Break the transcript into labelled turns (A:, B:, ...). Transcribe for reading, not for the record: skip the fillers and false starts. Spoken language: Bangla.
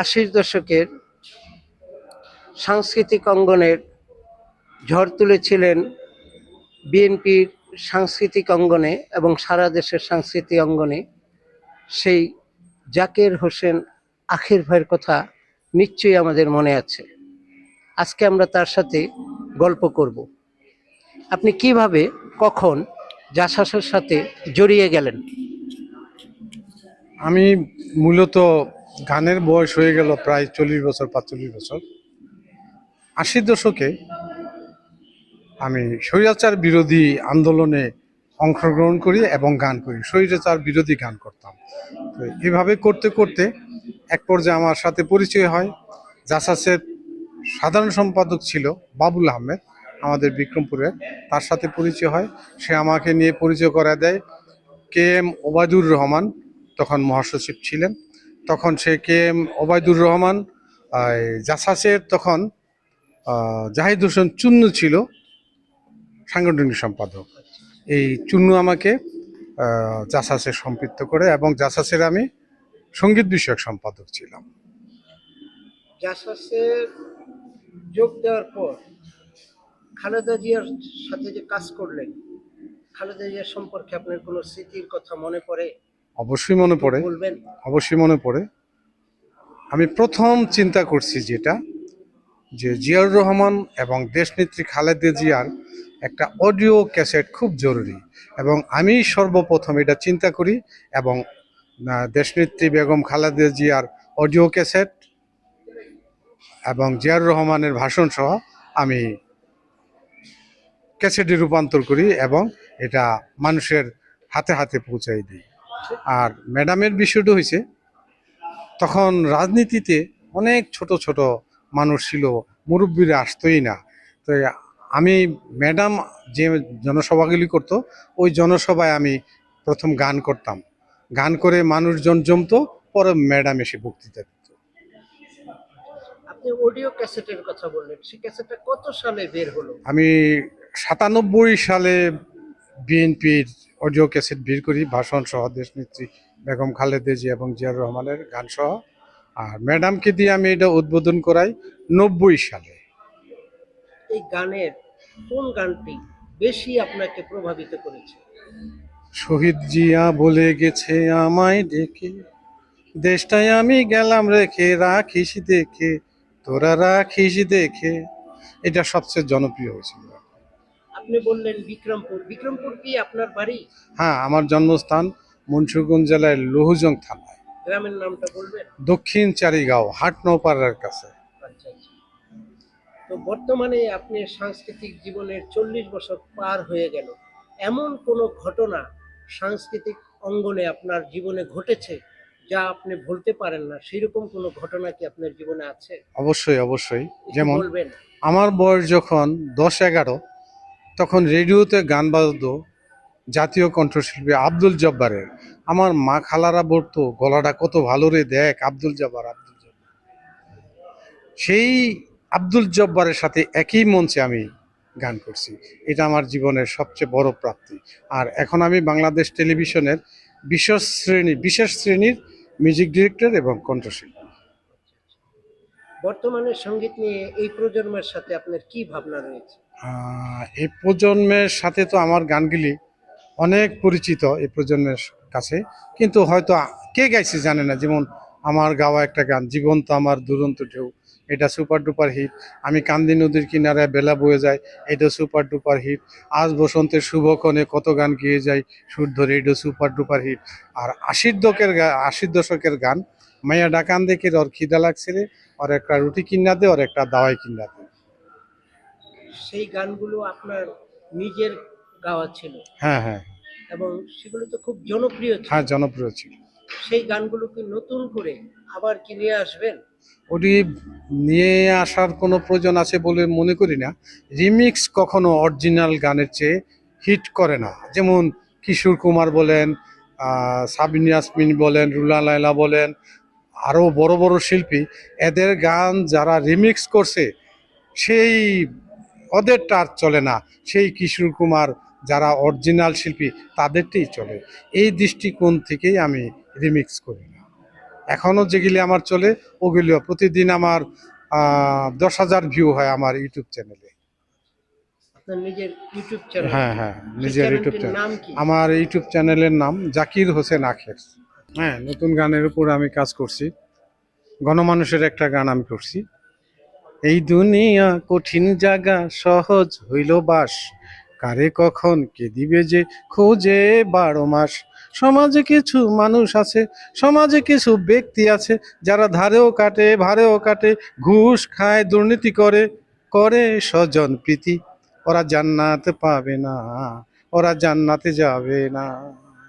A: আশির দশকের সাংস্কৃতিক অঙ্গনের ঝড় তুলেছিলেন বিএনপির সাংস্কৃতিক অঙ্গনে এবং সারা দেশের সাংস্কৃতিক অঙ্গনে সেই জাকের হোসেন আখির ভাইয়ের কথা নিশ্চয়ই আমাদের মনে আছে। আজকে আমরা তার সাথে গল্প করব। আপনি কিভাবে কখন জাসাসের সাথে জড়িয়ে গেলেন?
B: আমি মূলত গানের বয়স হয়ে গেল প্রায় 40 বছর 45 বছর। 80-র দশকে আমি স্বৈরাচার বিরোধী আন্দোলনে অংশগ্রহণ করি এবং গান করি, স্বৈরাচার বিরোধী গান করতাম। তো এভাবে করতে করতে এক পর্যায়ে আমার সাথে পরিচয় হয়। জাসাসের সাধারণ সম্পাদক ছিল বাবুল আহমেদ, আমাদের বিক্রমপুরের। তার সাথে পরিচয় হয়, সে আমাকে নিয়ে পরিচয় করা দেয় কে এম ওবায়দুর রহমান, তখন মহাসচিব ছিলেন। তখন সে কে এম ওবায়দুর রহমান জাসাসের তখন জাহিদ হোসেন চুন্নু ছিল সাংগঠনিক সম্পাদক। এই চুন্নু আমাকে জাসাসে সম্পৃক্ত করে এবং জাসাসের আমি সঙ্গীত বিষয়ক সম্পাদক ছিলাম।
A: জাসাসে যোগ দেওয়ার পর খালেদা জিয়ার সাথে যে কাজ করলেন, খালেদা জিয়ার সম্পর্কে আপনার কোনো স্মৃতির কথা মনে পড়ে?
B: অবশ্যই মনে পড়ে,
A: বলবেন।
B: অবশ্যই মনে পড়ে। আমি প্রথম চিন্তা করছি যেটা, যে জিয়াউর রহমান এবং দেশনেত্রী খালেদা জিয়ার একটা অডিও ক্যাসেট খুব জরুরি, এবং আমি সর্বপ্রথম এটা চিন্তা করি এবং দেশনেত্রী বেগম খালেদা জিয়ার অডিও ক্যাসেট এবং জিয়াউর রহমানের ভাষণ সহ আমি ক্যাসেটে রূপান্তর করি এবং এটা মানুষের হাতে হাতে পৌঁছাই দিই। আর ম্যাডামের বিষয়টা হয়েছে, তখন রাজনীতিতে অনেক ছোট ছোট মানুষ ছিল, মুরব্বীরা আসতোই না। তো আমি ম্যাডাম যে জনসভাগুলি করতো, ওই জনসভায় আমি প্রথম গান করতাম। গান করে মানুষজন জমতো, পরে ম্যাডাম এসে বক্তৃতা দিত।
A: আপনি অডিও ক্যাসেটের কথা বললেন, সেই ক্যাসেটটা কত সালে বের হলো?
B: আমি 97 সালে বিএনপির অডিও ক্যাসেট বের করি, ভাষণ সহ, দেশনেত্রী বেগম খালেদা জিয়া এবং জিয়াউর রহমানের গান সহ। আর ম্যাডামকে দিয়ে আমি এটা উদ্বোধন করাই 90 সালে।
A: এই গানের কোন গানটি বেশি আপনাকে প্রভাবিত করেছে?
B: শহীদ জিয়া বলে গেছে আমায় ডেকে, দেশটায় আমি গেলাম রেখে, রাখিস দেখে তোরা রাখিস দেখে, এটা সবচেয়ে জনপ্রিয় হয়েছিল।
A: আপনি বললেন বিক্রমপুর, বিক্রমপুর কি আপনার বাড়ি?
B: হ্যাঁ, আমার জন্মস্থান মুন্সিগঞ্জ জেলার লৌহজং থানায়,
A: গ্রামের নামটা বলবেন?
B: দক্ষিণ চারিগাঁও, হাট নৌপাড়ার কাছে।
A: আচ্ছা আচ্ছা। তো বর্তমানে আপনি সাংস্কৃতিক জীবনের 40 বছর পার হয়ে গেল, এমন কোনো ঘটনা সাংস্কৃতিক অঙ্গনে আপনার জীবনে ঘটেছে যা আপনি ভুলতে পারেন না, সেরকম কোনো ঘটনা কি আপনার জীবনে আছে?
B: অবশ্যই অবশ্যই।
A: একটু
B: যেমন
A: বলবেন।
B: আমার বয়স যখন 10-11, তখন রেডিওতে গান বাজতো জাতীয় কণ্ঠশিল্পী আব্দুল জব্বারের। আমার মা খালারা বলতো, গলাটা কত ভালো রে, দেখ আব্দুল জব্বার, আব্দুল জব্বার। সেই আব্দুল জব্বারের সাথে একই মঞ্চে আমি গান করছি, এটা আমার জীবনের সবচেয়ে বড় প্রাপ্তি। আর এখন আমি বাংলাদেশ টেলিভিশনের বিশেষ শ্রেণীর মিউজিক ডিরেক্টর এবং কণ্ঠশিল্পী।
A: বর্তমানে সঙ্গীত নিয়ে এই প্রজন্মের সাথে আপনার কি ভাবনা রয়েছে?
B: এই প্রজন্মের সাথে তো আমার গানগুলি অনেক পরিচিত এই প্রজন্মের কাছে, কিন্তু হয়তো কে গাইছে জানে না। যেমন আমার গাওয়া একটা গান, জীবন্ত আমার দুরন্ত ঢেউ, এটা সুপার ডুপার হিট। আমি কান্দি নদীর কিনারায় বেলা বয়ে যায়, এটা সুপার ডুপার হিট। আজ বসন্তের শুভক্ষণে কত গান গেয়ে যায় সুর ধরে, এটা সুপার ডুপার হিট। আর 80 দশকের গান, মাইয়া ডাকান দেখে ওর খিদা লাগছে রে, ওর একটা রুটি কিনা দে, ওর একটা দাওয়াই কিনা দে।
A: সেই গানগুলো আপনার নিজের গাওয়া ছিল
B: হ্যাঁ হ্যাঁ
A: এবং সেগুলো তো খুব জনপ্রিয় ছিল।
B: হ্যাঁ, জনপ্রিয় ছিল।
A: সেই গানগুলোকে নতুন করে আবার কি নিয়ে আসবেন?
B: ওটি নিয়ে আসার কোনো প্রয়োজন আছে বলে মনে করি না। রিমিক্স কখনো অরিজিনাল গানের চেয়ে হিট করে না। যেমন কিশোর কুমার বলেন, সাবিন ইয়াসমিন বলেন, রুলা লায়লা বলেন, আরও বড় বড় শিল্পী, এদের গান যারা রিমিক্স করছে সেই ওদেরটা আর চলে না। সেই কিশোর কুমার যারা অরিজিনাল শিল্পী তাদেরটাই চলে। এই দৃষ্টিকোণ থেকেই আমি রিমিক্স করি না। এখনো যেগুলি আমার চলে ওগুলিও প্রতিদিন আমার 10,000 ভিউ হয় আমার ইউটিউব চ্যানেলে।
A: আপনার নিজের ইউটিউব চ্যানেল?
B: হ্যাঁ হ্যাঁ,
A: সেই
B: নিজের ইউটিউব
A: চ্যানেলটির
B: চ্যানেল।
A: নাম কি?
B: আমার ইউটিউব চ্যানেলের নাম জাকির হোসেন আখের। হ্যাঁ, নতুন গানের উপর আমি কাজ করছি। গণমানুষের একটা গান আমি করছি। এই দুনিয়া কঠিন জায়গা, সহজ হইল বাস, কারে কখন কে দিবে যে খোঁজে 12 মাস। সমাজে কিছু মানুষ আছে, সমাজে কিছু ব্যক্তি আছে, যারা ধারেও কাটে ভারেও কাটে, ঘুষ খায় দুর্নীতি করে, করে স্বজন প্রীতি। ওরা জান্নাত পাবে না, ওরা জান্নাতে যাবে না।